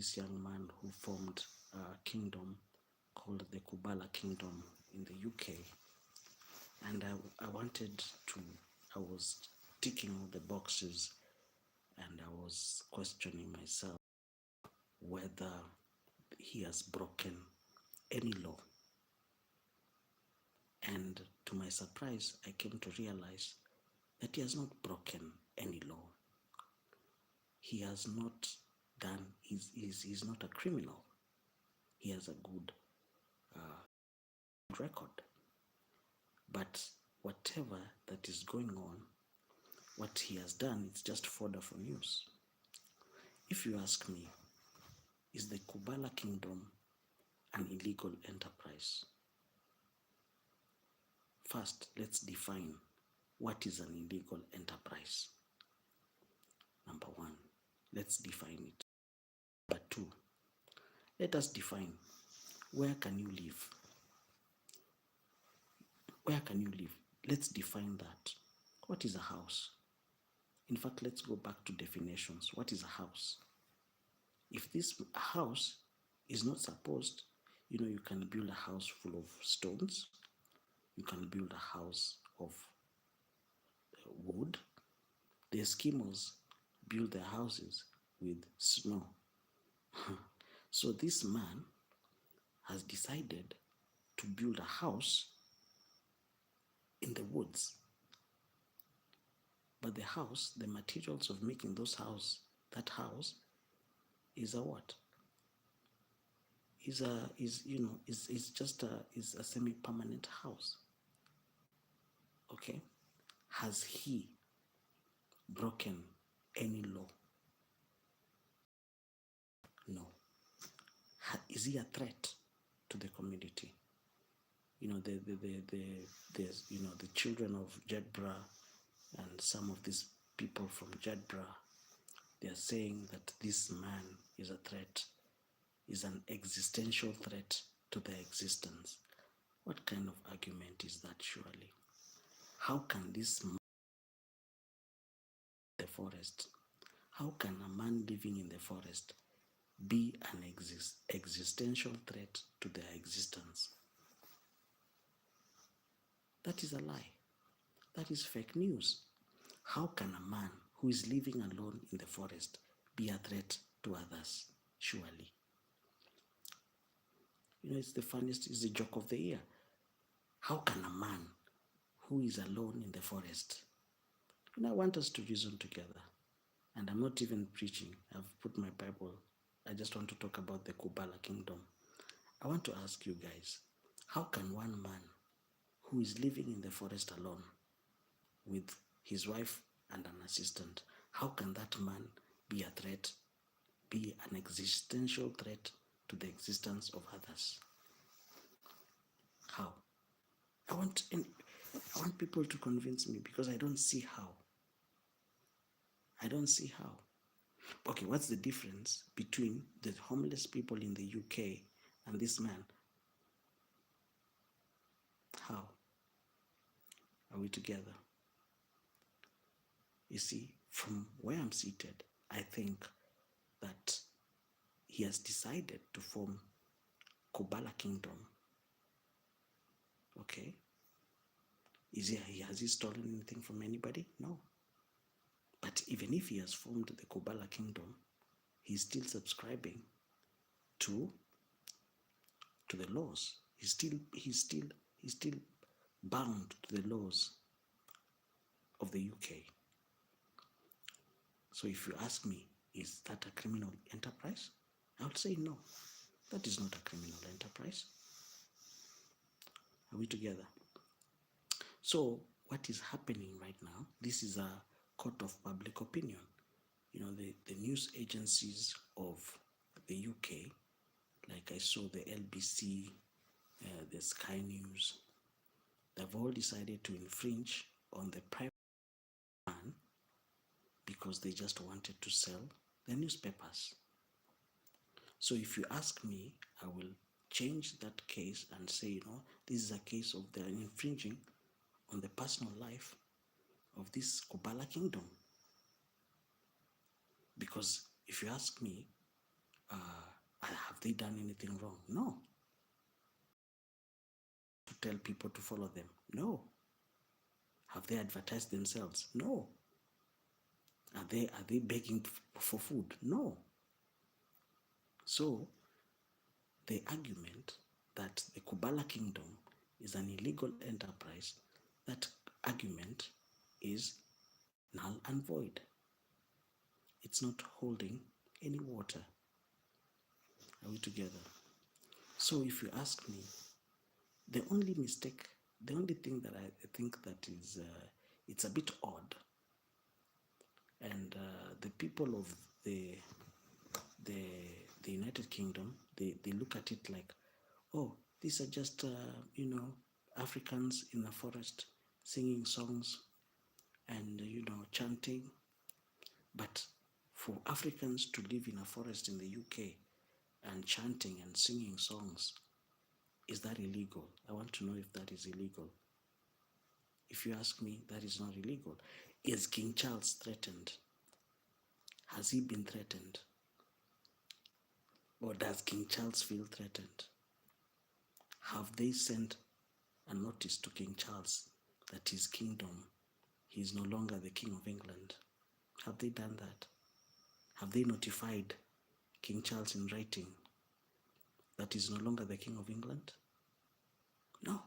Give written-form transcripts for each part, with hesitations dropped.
this young man who formed a kingdom called the Kubala Kingdom in the UK. And I was ticking all the boxes, and I was questioning myself whether he has broken any law. And to my surprise, I came to realize that he has not broken any law. He has not he's not a criminal. He has a good record. But whatever that is going on, what he has done, it's just fodder for news. If you ask me, is the Kubala Kingdom an illegal enterprise? First, let's define what is an illegal enterprise. Number one, let's define it. Number two, let us define where can you live? Where can you live? Let's define that. What is a house? In fact, let's go back to definitions. What is a house? If this house is not supposed, you can build a house full of stones. You can build a house of wood. The Eskimos build their houses with snow. So this man has decided to build a house in the woods. But the house, the materials of making that house is a what? Is a semi-permanent house. Okay? Has he broken any law? No. Is he a threat to the community? The children of Jedburgh and some of these people from Jedburgh, they are saying that this man is a threat, is an existential threat to their existence. What kind of argument is that, surely? How can this man in the forest, how can a man living in the forest be an existential threat to their existence? That is a lie. That is fake news. How can a man who is living alone in the forest be a threat to others? Surely. It's the joke of the year. How can a man who is alone in the forest? I want us to reason together. And I'm not even preaching. I've put my Bible. I just want to talk about the Kubala Kingdom. I want to ask you guys, how can one man who is living in the forest alone with his wife and an assistant, how can that man be a threat, be an existential threat to the existence of others? How? I want people to convince me, because I don't see how. I don't see how. Okay, what's the difference between the homeless people in the UK and this man? How? Are we together? You see, from where I'm seated, I think that he has decided to form Kubala Kingdom. Okay? Has he stolen anything from anybody? No. But even if he has formed the Kubala Kingdom, he's still subscribing to the laws. He's still bound to the laws of the UK. So if you ask me, is that a criminal enterprise? I would say no. That is not a criminal enterprise. Are we together? So what is happening right now, this is a court of public opinion. The news agencies of the UK, like I saw the LBC, the Sky News, they've all decided to infringe on the private man because they just wanted to sell their newspapers. So if you ask me, I will change that case and say, this is a case of they're infringing on the personal life of this Kubala Kingdom. Because if you ask me, have they done anything wrong? No. To tell people to follow them? No. Have they advertised themselves? No. Are they begging for food? No. So the argument that the Kubala kingdom is an illegal enterprise, that argument is null and void. It's not holding any water. Are we together? So if you ask me, the only mistake, the only thing that I think that is, it's a bit odd, and the people of the the the United Kingdom, they look at it like, oh, these are just Africans in the forest singing songs and chanting. But for Africans to live in a forest in the UK and chanting and singing songs, is that illegal? I want to know if that is illegal. If you ask me, that is not illegal. Is King Charles threatened? Has he been threatened? Or does King Charles feel threatened? Have they sent a notice to King Charles that his kingdom, he is no longer the King of England? Have they done that? Have they notified King Charles in writing that he's no longer the King of England? No.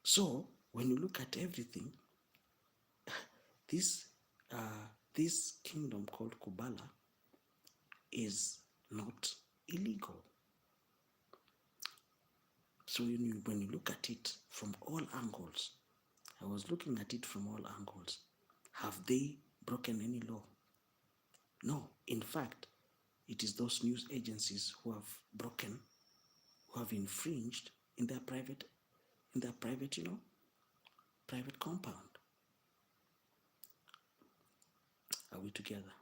So when you look at everything, this this kingdom called Kubala is not illegal. So when you look at it from all angles, I was looking at it from all angles. Have they broken any law? No. In fact, it is those news agencies who have broken, who have infringed in their private, private compound. Are we together?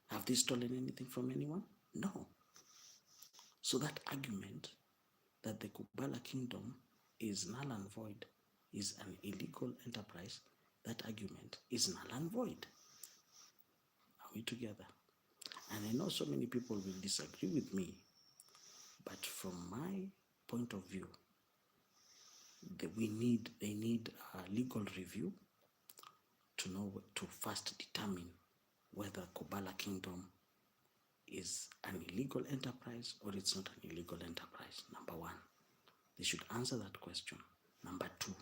Have they stolen anything from anyone? No. So that argument that the Kubala kingdom is null and void, is an illegal enterprise, that argument is null and void. Are we together? And I know so many people will disagree with me, but from my point of view, they need a legal review to first determine whether Kubala kingdom is an illegal enterprise or it's not an illegal enterprise. Number one, they should answer that question. Number two,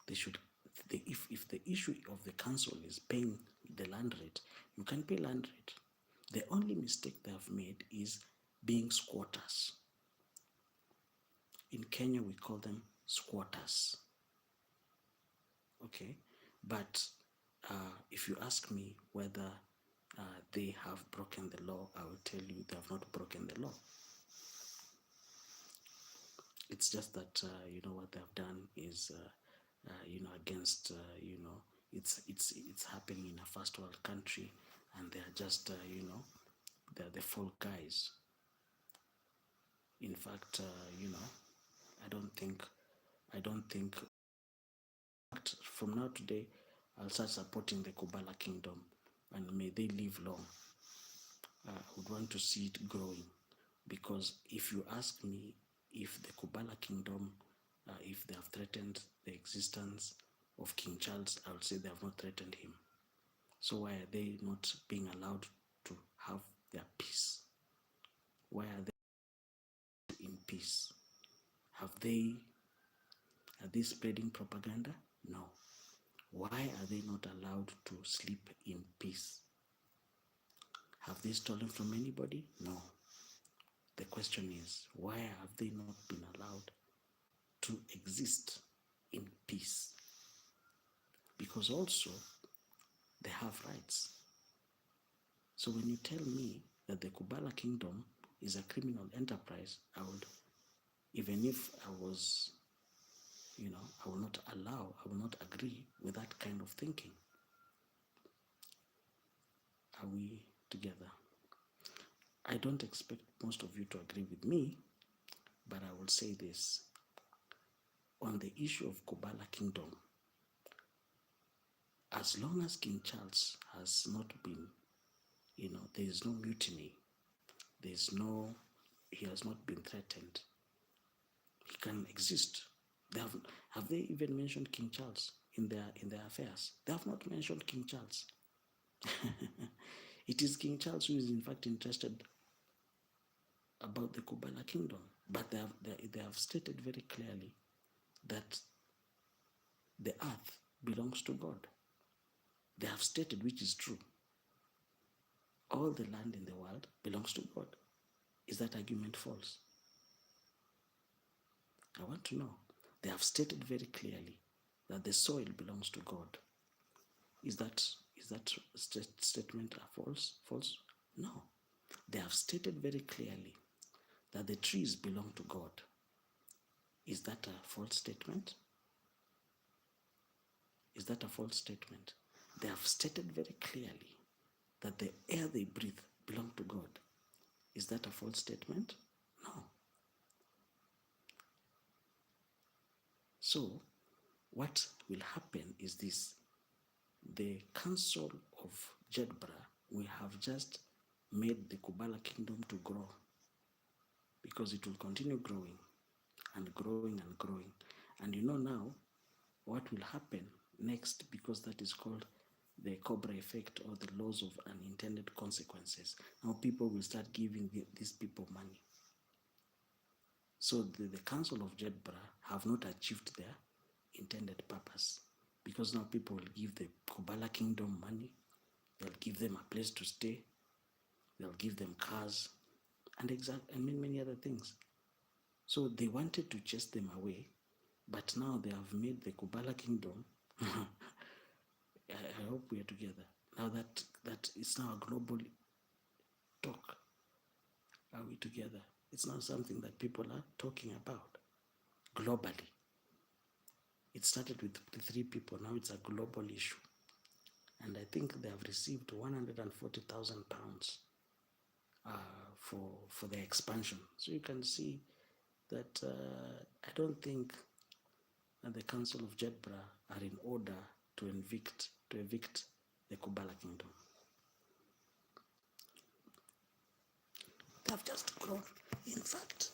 if the issue of the council is paying the land rate, you can pay land rate. The only mistake they have made is being squatters. In Kenya, we call them squatters. Okay, but if you ask me whether they have broken the law, I will tell you they have not broken the law. It's just that what they have done is against it's happening in a first world country, and they are just they're the fall guys. In fact, I don't think from now today I'll start supporting the Kubala kingdom, and may they live long. I would want to see it growing, because if you ask me if the Kubala kingdom, if they have threatened the existence of King Charles, I would say they have not threatened him. So why are they not being allowed to have their peace? Why are they in peace? Are they spreading propaganda? No. Why are they not allowed to sleep in peace? Have they stolen from anybody? No. The question is, why have they not been allowed to exist in peace? Because also, they have rights. So when you tell me that the Kubala kingdom is a criminal enterprise, I would, even if I was, I will not agree with that kind of thinking. Are we together? I don't expect most of you to agree with me, but I will say this. On the issue of Kubala kingdom, as long as King Charles has not been There is no mutiny. There is no, he has not been threatened. He can exist. Have they even mentioned King Charles in their affairs? They have not mentioned King Charles. It is King Charles who is in fact interested about the Kubala kingdom. But they have stated very clearly that the earth belongs to God. They have stated, which is true, all the land in the world belongs to God. Is that argument false? I want to know. They have stated very clearly that the soil belongs to God. Is that statement a false? False? No. They have stated very clearly that the trees belong to God. Is that a false statement? Is that a false statement? They have stated very clearly that the air they breathe belong to God. Is that a false statement? No. So, what will happen is this. The Council of Jedburgh will have just made the Kubala kingdom to grow, because it will continue growing and growing and growing. And now what will happen next, because that is called the Cobra effect, or the laws of unintended consequences. Now people will start giving these people money. So the Council of Jedburgh have not achieved their intended purpose, because now people will give the Kubala kingdom money, they'll give them a place to stay, they'll give them cars, and many other things. So they wanted to chase them away, but now they have made the Kubala kingdom. I hope we are together. Now that it's now a global talk. Are we together? It's not something that people are talking about globally. It started with 3 people, now it's a global issue. And I think they have received £140,000 for their expansion. So you can see that I don't think that the Council of Jedburgh are in order to evict the Kubala kingdom. They have just grown. In fact,